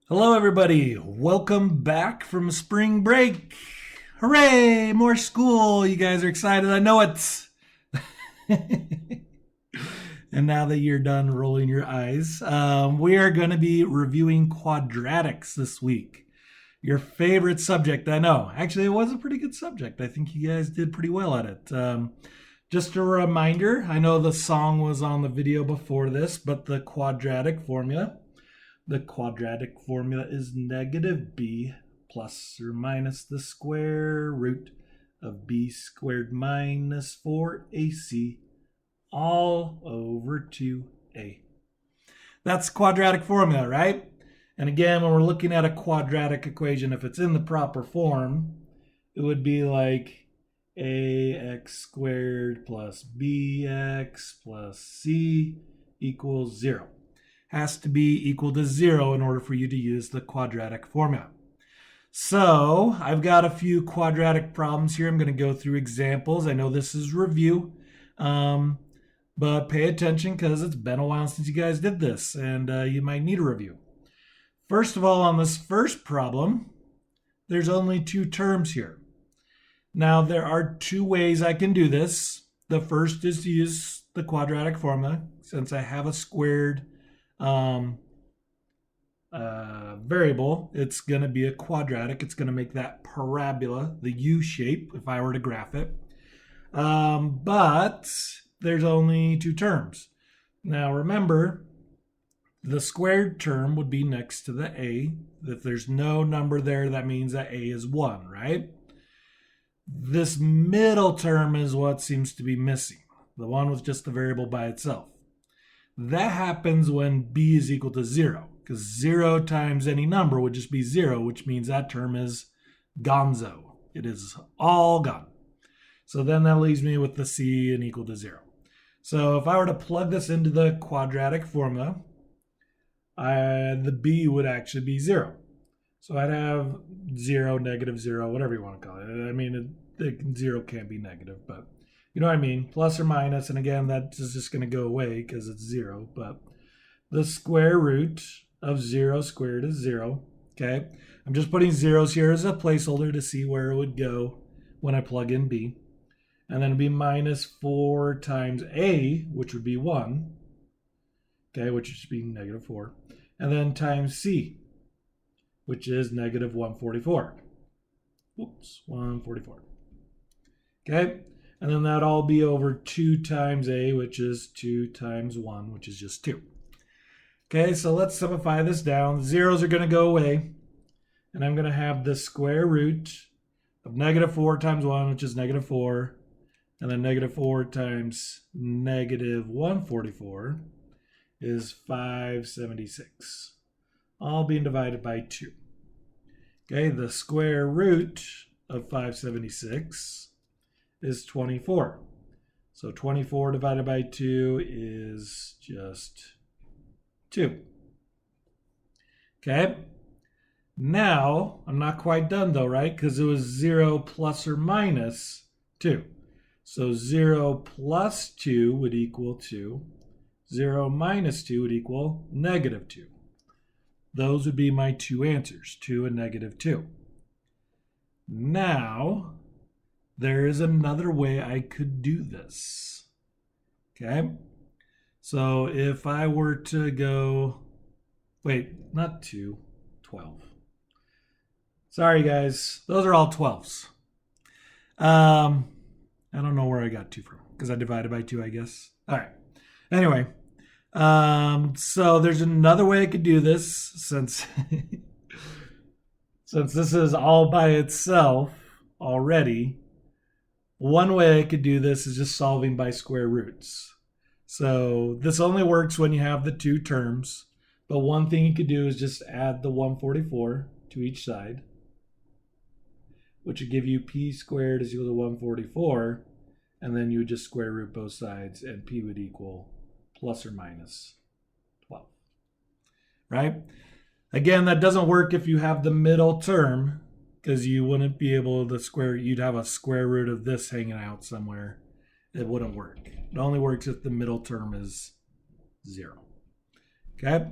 Hello, everybody. Welcome back from spring break. Hooray! More school. You guys are excited. I know it. And now that you're done rolling your eyes, we are going to be reviewing quadratics this week. Your favorite subject, I know. Actually, it was a pretty good subject. I think you guys did pretty well at it. Just a reminder, I know the song was on the video before this, but the quadratic formula is negative b plus or minus the square root of b squared minus 4ac all over 2a. That's quadratic formula, right? And again, when we're looking at a quadratic equation, if it's in the proper form, it would be like ax squared plus bx plus c equals 0. Has to be equal to 0 in order for you to use the quadratic formula. So I've got a few quadratic problems here. I'm going to go through examples. I know this is review, but pay attention because it's been a while since you guys did this, and you might need a review. First of all, on this first problem, there's only two terms here. Now, there are two ways I can do this. The first is to use the quadratic formula, since I have a squared variable. It's going to be a quadratic. It's going to make that parabola, the U shape, if I were to graph it. But there's only two terms. Now, remember, the squared term would be next to the a. If there's no number there, that means that a is 1, right? This middle term is what seems to be missing. The one with just the variable by itself. That happens when b is equal to 0, because 0 times any number would just be 0, which means that term is gonzo. It is all gone. So then that leaves me with the c and equal to 0. So if I were to plug this into the quadratic formula, the b would actually be 0. So I'd have 0, negative 0, whatever you want to call it. I mean, 0 can't be negative, but you know what I mean? Plus or minus, and again, that is just going to go away because it's 0. But the square root of 0 squared is 0. Okay? I'm just putting zeros here as a placeholder to see where it would go when I plug in b. And then it'd be minus 4 times a, which would be 1. Okay, which would be negative 4. And then times c, which is negative 144. Oops, 144. Okay, and then that'd all be over 2 times a, which is 2 times 1, which is just 2. Okay, so let's simplify this down. The zeros are going to go away, and I'm going to have the square root of negative 4 times 1, which is negative 4, and then negative 4 times negative 144 is 576, all being divided by 2. Okay, the square root of 576 is 24. So 24 divided by 2 is just 2. Okay, now I'm not quite done though, right? Because it was 0 plus or minus 2. So 0 plus 2 would equal 2. 0 minus 2 would equal negative 2. Those would be my two answers, 2 and negative 2. Now, there is another way I could do this. Okay? So if I were to go, wait, not 2, 12. Sorry, guys. Those are all 12s. I don't know where I got 2 from, because I divided by 2, I guess. All right. Anyway, so there's another way I could do this, since this is all by itself already. One way I could do this is just solving by square roots. So this only works when you have the two terms, but one thing you could do is just add the 144 to each side, which would give you p squared is equal to 144, and then you would just square root both sides, and p would equal plus or minus 12, right? Again, that doesn't work if you have the middle term, because you wouldn't be able to square, you'd have a square root of this hanging out somewhere. It wouldn't work. It only works if the middle term is 0. Okay?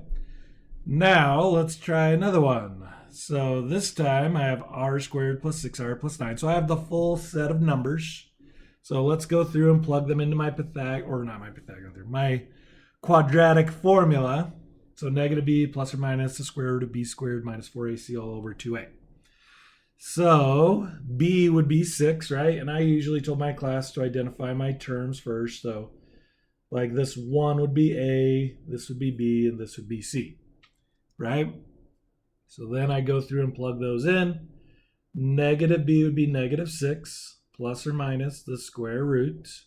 Now let's try another one. So this time I have r squared plus 6r plus 9. So I have the full set of numbers. So let's go through and plug them into my my quadratic formula. So negative b plus or minus the square root of b squared minus 4ac all over 2a. So b would be 6, right? And I usually told my class to identify my terms first. So like this 1 would be a, this would be b, and this would be c, right? So then I go through and plug those in. Negative b would be negative 6 plus or minus the square root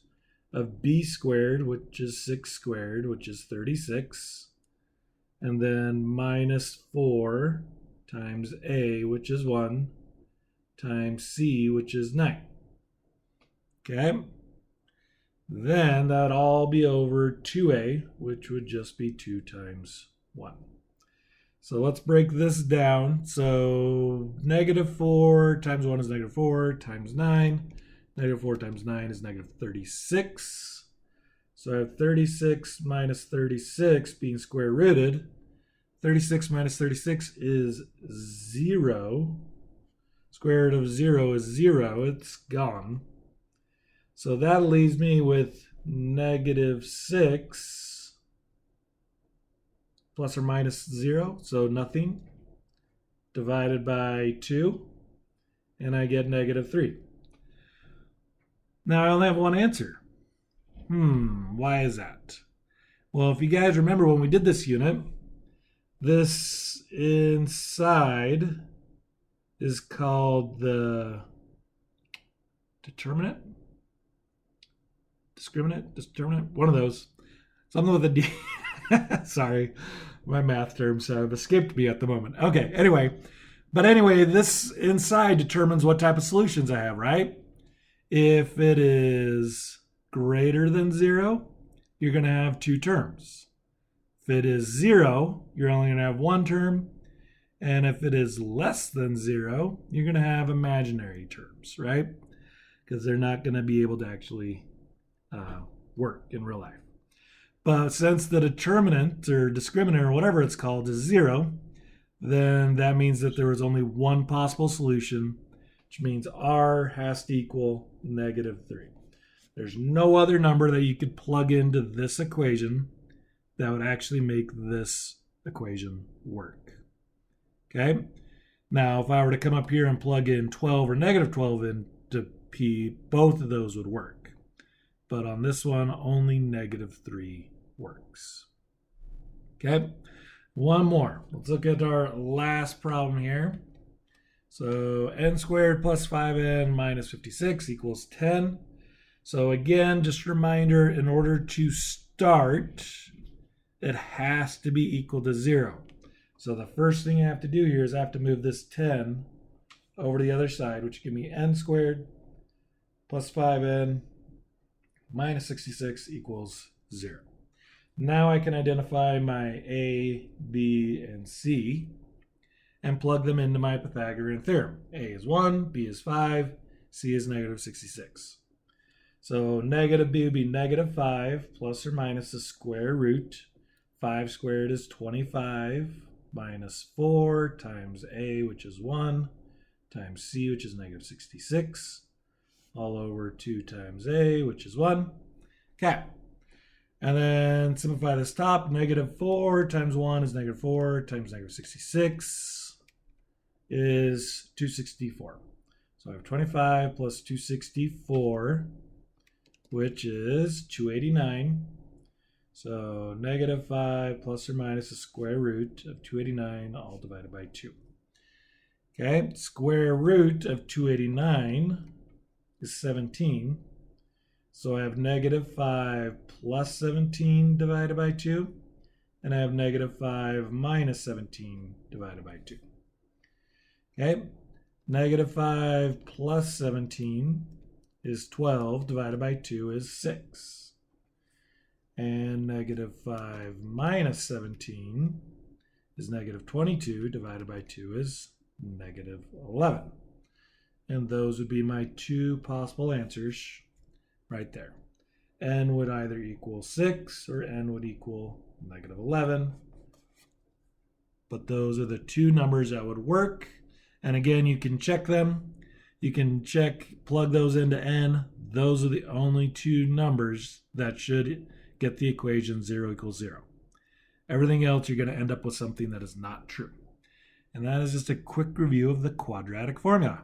of b squared, which is 6 squared, which is 36. And then minus 4 times a, which is 1, times c, which is 9. Okay? Then that would all be over 2a, which would just be 2 times 1. So let's break this down. So negative 4 times 1 is negative 4 times 9. Negative 4 times 9 is negative 36. So I have 36 minus 36 being square rooted. 36 minus 36 is 0. Square root of 0 is 0. It's gone. So that leaves me with negative 6 plus or minus 0, so nothing, divided by 2, and I get negative 3. Now I only have one answer. Why is that? Well, if you guys remember when we did this unit, this inside is called the determinant? Discriminant? One of those. Something with a D. Sorry, my math terms have escaped me at the moment. Okay, anyway. This inside determines what type of solutions I have, right? If it is greater than 0, you're going to have 2 terms. If it is 0, you're only going to have 1 term. And if it is less than 0, you're going to have imaginary terms, right? Because they're not going to be able to actually work in real life. But since the determinant or discriminant or whatever it's called is 0, then that means that there was only one possible solution, which means r has to equal negative 3. There's no other number that you could plug into this equation that would actually make this equation work. Okay? Now, if I were to come up here and plug in 12 or negative 12 into p, both of those would work. But on this one, only negative 3 works. Okay? One more. Let's look at our last problem here. So n squared plus 5n minus 56 equals 10. So again, just a reminder, in order to start, it has to be equal to 0. So the first thing I have to do here is I have to move this 10 over to the other side, which give me n squared plus 5n minus 66 equals 0. Now I can identify my a, b, and c and plug them into my Pythagorean theorem. A is 1, b is 5, c is negative 66. So negative b would be negative 5 plus or minus the square root. 5 squared is 25 minus 4 times a, which is 1, times c, which is negative 66, all over 2 times a, which is 1. Okay. And then simplify this top. Negative 4 times 1 is negative 4 times negative 66 is 264. So I have 25 plus 264, which is 289. So negative 5 plus or minus the square root of 289, all divided by 2. Okay, square root of 289 is 17. So I have negative 5 plus 17 divided by 2. And I have negative 5 minus 17 divided by 2. Okay, negative 5 plus 17 is 12 divided by 2 is 6. And negative 5 minus 17 is negative 22 divided by 2 is negative 11. And those would be my 2 possible answers right there. N would either equal 6 or n would equal negative 11. but those are the two numbers that would work. And again, you can check them. You can plug those into n. Those are the only two numbers that should get the equation 0 equals 0. Everything else, you're going to end up with something that is not true. And that is just a quick review of the quadratic formula.